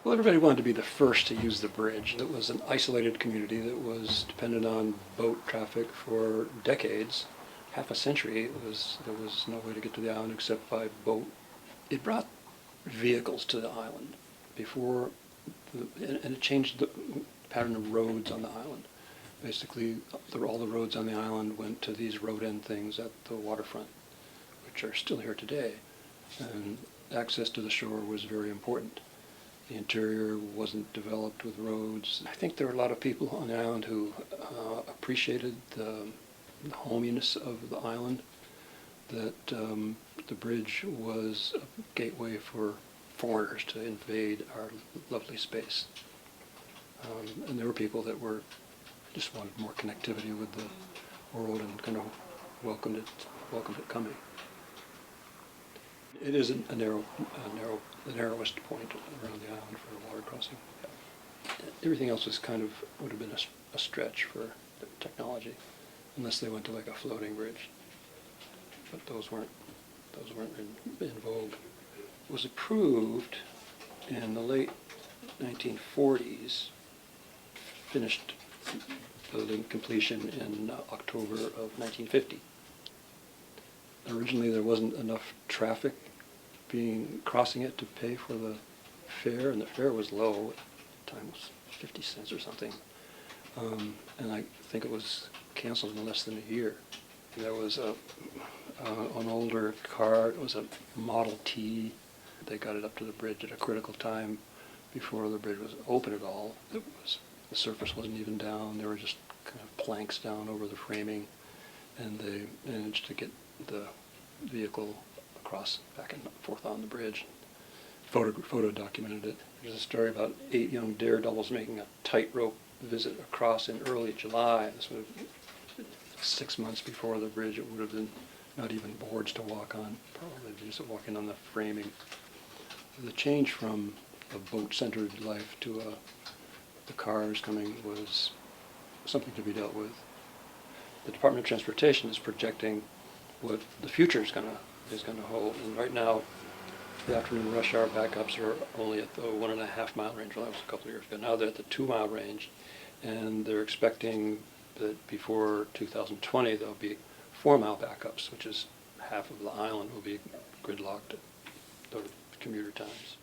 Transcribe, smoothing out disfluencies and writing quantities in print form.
Well, everybody wanted to be the first to use the bridge. It was an isolated community that was dependent on boat traffic for decades, half a century. There was no way to get to the island except by boat. It brought vehicles to the island before, and it changed the pattern of roads on the island. Basically, all the roads on the island went to these road end things at the waterfront, which are still here today. And access to the shore was very important. The interior wasn't developed with roads. I think there were a lot of people on the island who appreciated the hominess of the island, that the bridge was a gateway for foreigners to invade our lovely space. And there were people that just wanted more connectivity with the world and kind of welcomed it coming. It is the narrowest point around the island for a water crossing. Everything else would have been a stretch for the technology, unless they went to like a floating bridge. But those weren't in vogue. It was approved in the late 1940s, finished building completion in October of 1950. Originally there wasn't enough traffic crossing it to pay for the fare, and the fare was low. At the time it was 50 cents or something. And I think it was canceled in less than a year. There was an older car, it was a Model T. They got it up to the bridge at a critical time before the bridge was open at all. The surface wasn't even down. There were just kind of planks down over the framing, and they managed to get the vehicle across, back and forth on the bridge. Photo documented it. There's a story about 8 young daredevils making a tightrope visit across in early July. This would have 6 months before the bridge. It would have been not even boards to walk on, probably just walking on the framing. The change from a boat-centered life to the cars coming was something to be dealt with. The Department of Transportation is projecting what the future is going to hold. And right now, the afternoon rush hour backups are only at the 1.5 mile range. Well, that was a couple of years ago. Now they're at the 2 mile range, and they're expecting that before 2020 there'll be 4 mile backups, which is half of the island will be gridlocked at the commuter times.